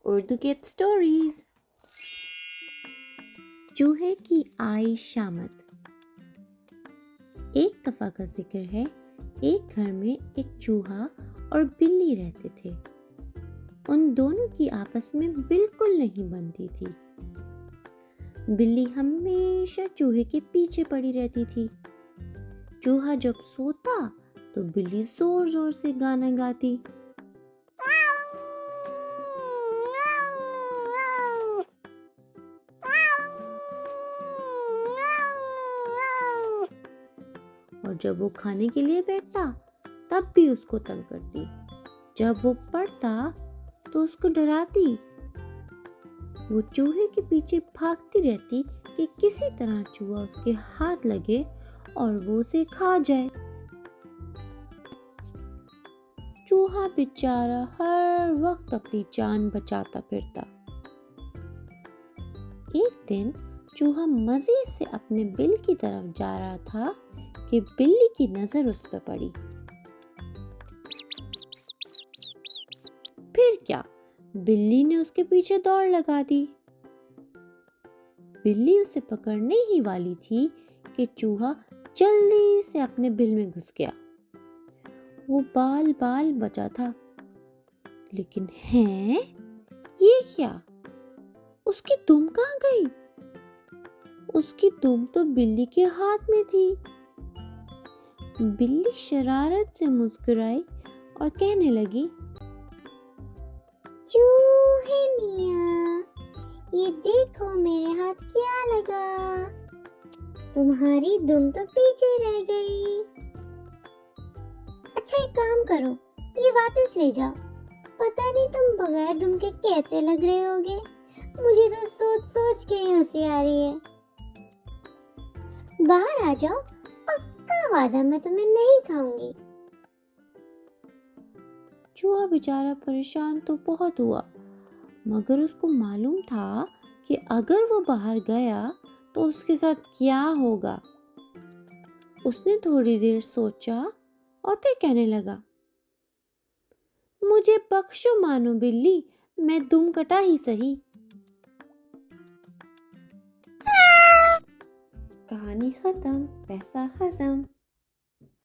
उर्दू के स्टोरीज। चूहे की आई शामत। एक दफा का जिक्र है, एक घर में एक चूहा और बिल्ली रहते थे। उन दोनों की आपस में बिल्कुल नहीं बनती थी। बिल्ली हमेशा चूहे के पीछे पड़ी रहती थी। चूहा जब सोता तो बिल्ली जोर जोर से गाना गाती। और जब वो खाने के लिए बैठता तब भी उसको तंग करती। जब वो पढ़ता तो उसको डराती। वो चूहे के पीछे भागती रहती कि किसी तरह चूहा उसके हाथ लगे और वो उसे खा जाए। चूहा बेचारा हर वक्त अपनी जान बचाता फिरता। एक दिन चूहा मजे से अपने बिल की तरफ जा रहा था कि बिल्ली की नजर उस पर पड़ी। फिर क्या, बिल्ली ने उसके पीछे दौड़ लगा दी। बिल्ली उसे पकड़ने ही वाली थी कि चूहा जल्दी से अपने बिल में घुस गया। वो बाल बाल बचा था, लेकिन है ये क्या, उसकी दुम कहाँ गई? उसकी दुम तो बिल्ली के हाथ में थी। बिल्ली शरारत से मुस्कुराई और कहने लगी, चूहे मियाँ, ये देखो मेरे हाथ क्या लगा। तुम्हारी दुम तो पीछे रह गई। अच्छा एक काम करो, ये वापस ले जाओ। पता नहीं तुम बगैर दुम के कैसे लग रहे होगे। मुझे तो सोच सोच के ही हंसी आ रही है। बाहर आ जाओ, पक्का वादा मैं तुम्हें नहीं खाऊंगी। चूहा बेचारा परेशान तो बहुत हुआ, मगर उसको मालूम था कि अगर वो बाहर गया तो उसके साथ क्या होगा। उसने थोड़ी देर सोचा और फिर कहने लगा, मुझे बख्शो मानो बिल्ली, मैं दुम कटा ही सही। कहानी खत्म, पैसा हजम।